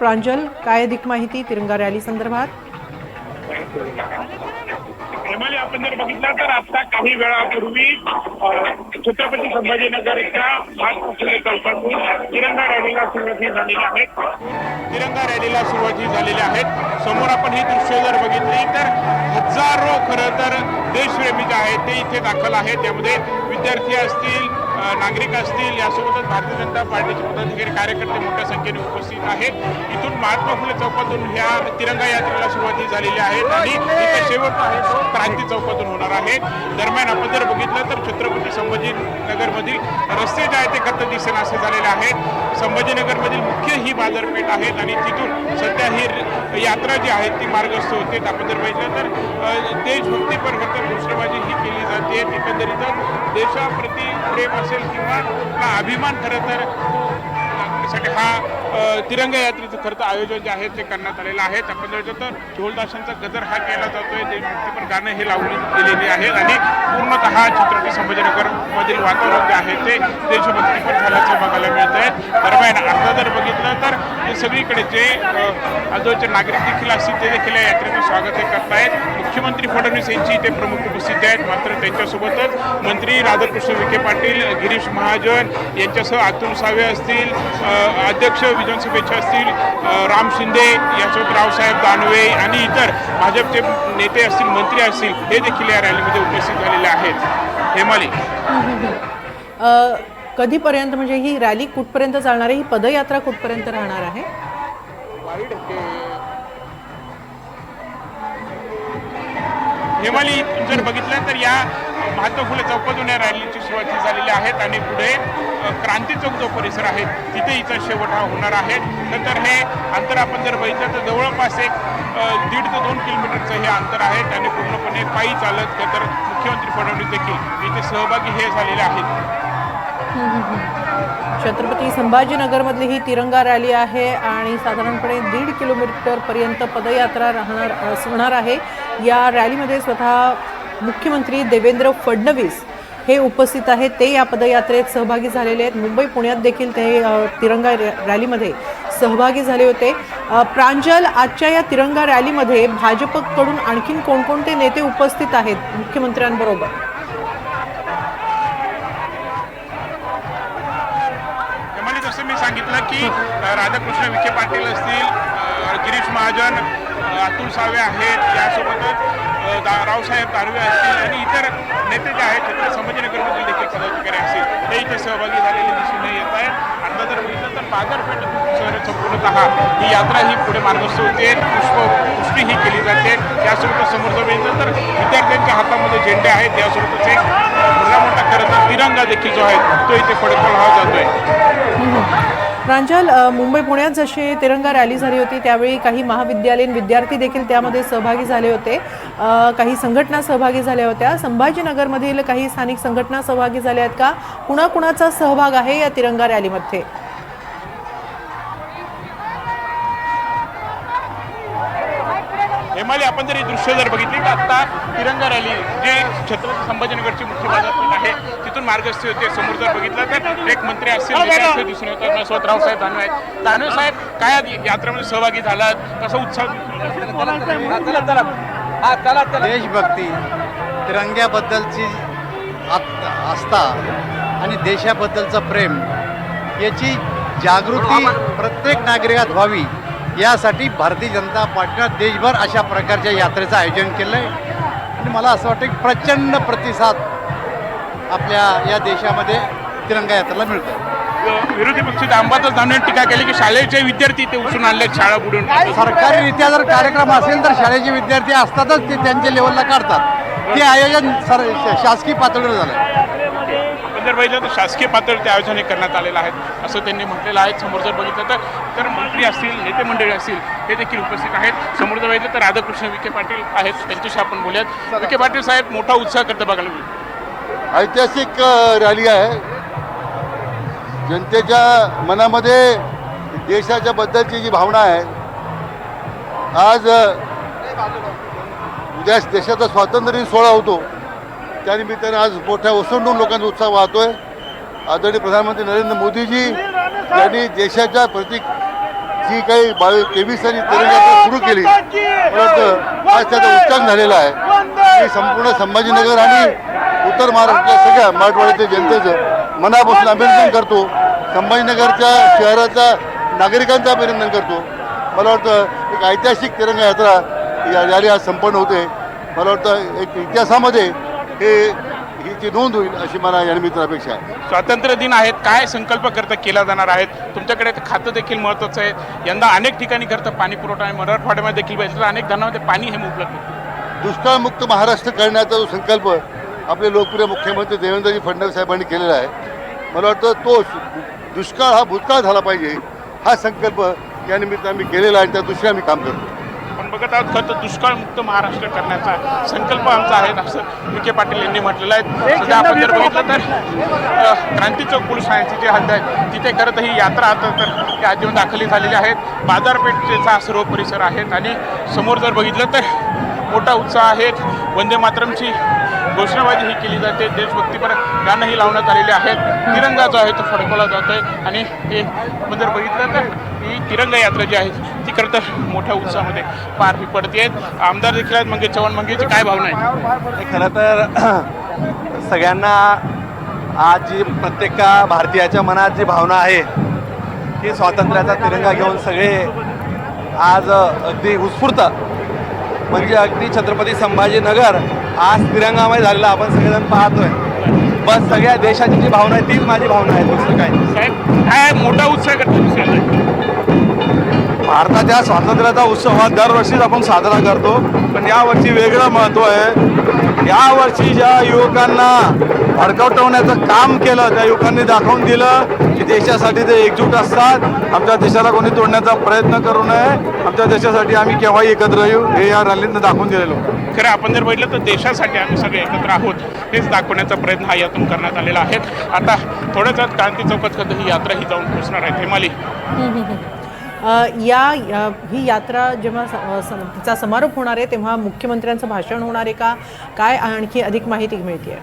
प्रांजल, काय अधिक माहिती तिरंगा रॅली संदर्भात? आपण जर बघितलं तर आता काही वेळापूर्वी छत्रपती संभाजीनगरच्या भातकुले चौकातून तिरंगा रॅलीला सुरुवात झालेली आहे. समोर आपण ही दृश्य जर बघितली तर हजारो खरं तर देशप्रेमी जे आहेत ते इथे दाखल आहेत. त्यामध्ये विद्यार्थी असतील, नागरिक असतील, यासोबतच भारतीय जनता पार्टीचे पदाधिकारी कार्यकर्ते मोठ्या संख्येने उपस्थित आहेत. इथून महात्मा फुले चौकातून ह्या तिरंगा यात्रेला सुरुवात झालेली आहे आणि इथे शेवट आहे तो क्रांती चौकातून होणार आहे. दरम्यान आपण जर बघितलं तर छत्रपती संभाजीनगरमधील रस्ते जे आहेत ते खत दिसेनासे झालेले आहेत. संभाजीनगरमधील मुख्य ही बाजारपेठ आहेत आणि तिथून सध्या ही यात्रा जी आहे ती मार्गस्थ होते. आपण जर बघितलं तर देशभक्तीपर घोषणाबाजी ही केली जाते. एकंदरीतच देशाप्रती प्रेम असेल किंवा अभिमान खरं तर साठी हा तिरंगा यात्रेचं खरं तर आयोजन जे आहे ते करण्यात आलेलं आहे. आपण जर तर ढोलताशांचा गजर हा केला जातोय. देशभक्तीपर गाणं हे लावली गेलेली आहेत आणि पूर्णतः छत्रपती संभाजीनगरमधील वातावरण जे आहे ते देशभक्तीपर झाल्याचं बघायला मिळत आहे. दरम्यान आता जर बघितलं तर सगळीकडे जे आजूबाजूचे नागरिक देखील असतील ते देखील या यात्रेचं स्वागत हे करतायत. मुख्यमंत्री फडणवीस यांची इथे प्रमुख उपस्थिती आहेत. मात्र त्यांच्यासोबतच मंत्री राधाकृष्ण विखे पाटील, गिरीश महाजन यांच्यासह अतुल सावे असतील, अध्यक्ष विधानसभेचे असतील राम शिंदे, यासोबत रावसाहेब दानवे आणि इतर भाजपचे नेते असतील, मंत्री असतील, हे देखील या रॅलीमध्ये उपस्थित झालेले आहेत. हेमाली, कधीपर्यंत म्हणजे ही रॅली कुठपर्यंत चालणार आहे? ही पदयात्रा कुठपर्यंत राहणार आहे? हेमाली, जर बघितलं तर या महात्मा फुले चौकातून या रॅलीची सुरुवात झालेली आहेत आणि पुढे क्रांती चौक जो परिसर आहे तिथे हिचा शेवट हा होणार आहे. नंतर हे अंतर आपण जर बघितलं तर जवळपास एक 1.5 ते 2 किलोमीटरचं हे अंतर आहे आणि पूर्णपणे पायी चालत तर मुख्यमंत्री फडणवीस देखील इथे सहभागी हे झालेले आहेत. छत्रपती संभाजीनगरमधली ही तिरंगा रॅली आहे आणि साधारणपणे 1.5 किलोमीटर पर्यंत पदयात्रा होणार आहे. या रॅलीमध्ये स्वतः मुख्यमंत्री देवेंद्र फडणवीस हे उपस्थित आहेत. ते या पदयात्रेत सहभागी झालेले आहेत. मुंबई पुण्यात देखील ते तिरंगा रॅलीमध्ये सहभागी झाले होते. प्रांजल, आजच्या या तिरंगा रॅलीमध्ये भाजपकडून आणखीन कोणकोणते नेते उपस्थित आहेत मुख्यमंत्र्यांबरोबर? जसं मी सांगितलं की राधाकृष्ण विखे पाटील असतील, गिरीश महाजन, अतुल सावे आहेत, यासोबतच रावसाहेब दानवे असतील आणि इतर नेते जे आहेत छत्रपती संभाजीनगरमधील देखील पदाधिकारी असतील हे इथे सहभागी झालेले दिसून येत आहेत. आता जर बघितलं तर बाजारपेठ शहर संपूर्णतः ही यात्रा ही पुढे मार्गस्थ होते. पुष्टी ही केली जाते. यासोबतच समोर जर बघितलं तर विद्यार्थ्यांच्या हातामध्ये झेंडे आहेत. यासोबतच एक मोठा खरं तर तिरंगा देखील जो आहे तो इथे फडकवला जातोय. प्रांजल, मुंबई पुण्यात जशी तिरंगा रॅली झाली होती त्यावेळी काही महाविद्यालयीन विद्यार्थी देखील त्यामध्ये सहभागी झाले होते. काही संघटना सहभागी झाल्या होत्या. संभाजीनगरमधील काही स्थानिक संघटना सहभागी झाल्या आहेत का? कुणाकुणाचा सहभाग आहे या तिरंगा रॅलीमध्ये? हेमाली, आपण जर ही दृश्य जर बघितली तर आता तिरंगा रॅली जे छत्रपती संभाजीनगरची मुख्य बाजारपेठ आहे तिथून मार्गस्थ होते. समोर जर बघितलं तर एक मंत्री असतील दिसून येतात. स्वतः रावसाहेब दानवे आहेत. दानवे साहेब, काय यात्रेमध्ये सहभागी झालात? कसा उत्साह? देशभक्ती, तिरंग्याबद्दलची आस्था आणि देशाबद्दलचं प्रेम याची जागृती प्रत्येक नागरिकात व्हावी यासाठी भारतीय जनता पार्टीनं देशभर अशा प्रकारच्या यात्रेचं आयोजन केलं आहे आणि मला असं वाटतं की प्रचंड प्रतिसाद आपल्या या देशामध्ये तिरंगा यात्रेला मिळतो. विरोधी पक्ष अंबादास दानवे टीका केली की शाळेचे विद्यार्थी ते उचलून आणले शाळा बुडून. सरकारीरित्या जर कार्यक्रम असेल तर शाळेचे विद्यार्थी असतातच ते त्यांच्या लेवलला काढतात. ते आयोजन शासकीय पातळीवर झालं. जर बघितलं तर शासकीय पातळीवर ते आयोजन करण्यात आलेलं आहे असं त्यांनी म्हटलेलं आहे. समोर जर बघितलं तर मंत्री असतील, नेते मंडळी असतील हे देखील उपस्थित आहेत. समोर जर बघितलं तर राधाकृष्ण विखे पाटील आहेत, त्यांच्याशी आपण बोलूयात. विखे पाटील साहेब, मोठा उत्साह करता बघायला मिळतो. ऐतिहासिक रॅली आहे. जनतेच्या मनामध्ये देशाच्या बद्दलची जी भावना आहे, आज उद्या देशाचा स्वातंत्र्य सोहळा होतो त्यानिमित्ताने आज मोठ्या ओसंडून लोकांचा उत्साह वाहतोय. आदरणीय प्रधानमंत्री नरेंद्र मोदीजी यांनी देशाच्या प्रति जी काही 23 आणि तिरंगा यात्रा सुरू केली, मला वाटतं आज त्याचा उच्चांक झालेला आहे. मी संपूर्ण संभाजीनगर आणि उत्तर महाराष्ट्राच्या सगळ्या मराठवाड्याच्या जनतेचं मनापासून अभिनंदन करतो. संभाजीनगरच्या शहराच्या नागरिकांचं अभिनंदन करतो. मला वाटतं एक ऐतिहासिक तिरंगा यात्रा या रॅली आज संपन्न होते. मला वाटतं एक इतिहासामध्ये हिची नोंद होईल अशी मला या निमित्तानं अपेक्षा आहे. स्वातंत्र्य दिन आहेत, काय संकल्प करता केला जाणार आहेत? तुमच्याकडे खातं देखील महत्त्वाचं आहे. यंदा अनेक ठिकाणी करतं पाणी पुरवठा आहे, मराठवाड्यामध्ये देखील पाहिजे, अनेक धरणामध्ये पाणी हे मुबलक आहे. दुष्काळमुक्त महाराष्ट्र करण्याचा जो संकल्प आपले लोकप्रिय मुख्यमंत्री देवेंद्रजी फडणवीस साहेबांनी केलेला आहे, मला वाटतं तो दुष्काळ हा भूतकाळ झाला पाहिजे हा संकल्प या निमित्तानं मी केलेला आहे आणि त्या दृष्टीने आम्ही काम करतो. आपण बघत आहोत खरं तर दुष्काळमुक्त महाराष्ट्र करण्याचा संकल्प आमचा आहे असं विखे पाटील यांनी म्हटलेलं आहे. सध्या आपण जर बघितलं तर क्रांती चौक पोलीस ठाण्याची जी हद्द आहे तिथे खरं तर ही यात्रा आता तर त्या आजीवन दाखली झालेली आहेत. बाजारपेठेचा सर्व परिसर आहेत आणि समोर जर बघितलं तर मोठा उत्साह आहे. वंदे मातरमची घोषणाबाजी ही केली जाते, देशभक्तीपर गाणंही लावण्यात आलेले आहेत, तिरंगा जो आहे तो फडकवला जातो आहे आणि हे आपण जर बघितलं तर ही तिरंगा यात्रा जी आहे ती खरं तर मोठ्या उत्साहामध्ये पार पडते आहेत. आमदार देखील आहेत मंगेश चव्हाण. मंगेशची काय भावना आहे? खरं तर सगळ्यांना आज जी प्रत्येक भारतीयाच्या मनात जी भावना आहे की स्वातंत्र्याचा तिरंगा घेऊन सगळे आज अगदी उत्स्फूर्त म्हणजे अगदी छत्रपती संभाजीनगर आज तिरंगामय झालेलं आपण सगळेजण पाहतोय. बस सगळ्या देशाची जी भावना आहे तीच माझी भावना आहे, दुसरं काय. साहेब काय मोठा उत्साह करतो? भारताच्या स्वातंत्र्याचा उत्सव हा दरवर्षीच आपण साजरा करतो, पण यावर्षी वेगळं महत्त्व आहे. यावर्षी ज्या युवकांना भडकवटवण्याचं काम केलं त्या युवकांनी दाखवून दिलं की देशासाठी ते एकजूट असतात. आमच्या देशाला कोणी तोडण्याचा प्रयत्न करू नये, आमच्या देशासाठी आम्ही केव्हाही एकत्र येऊ हे या रॅलीनं दाखवून दिलेलो. खरं आपण जर बघितलं तर देशासाठी आम्ही सगळे एकत्र आहोत हेच दाखवण्याचा प्रयत्न हा यातून करण्यात आलेला आहे. आता थोड्याच वेळात क्रांती चौकात ही यात्रा ही जाऊन पोहोचणार आहे. हेमाली, ही यात्रा जेव्हा तिचा समारोप होणार आहे तेव्हा मुख्यमंत्र्यांचं भाषण होणार आहे का, काय आणखी अधिक माहिती मिळते?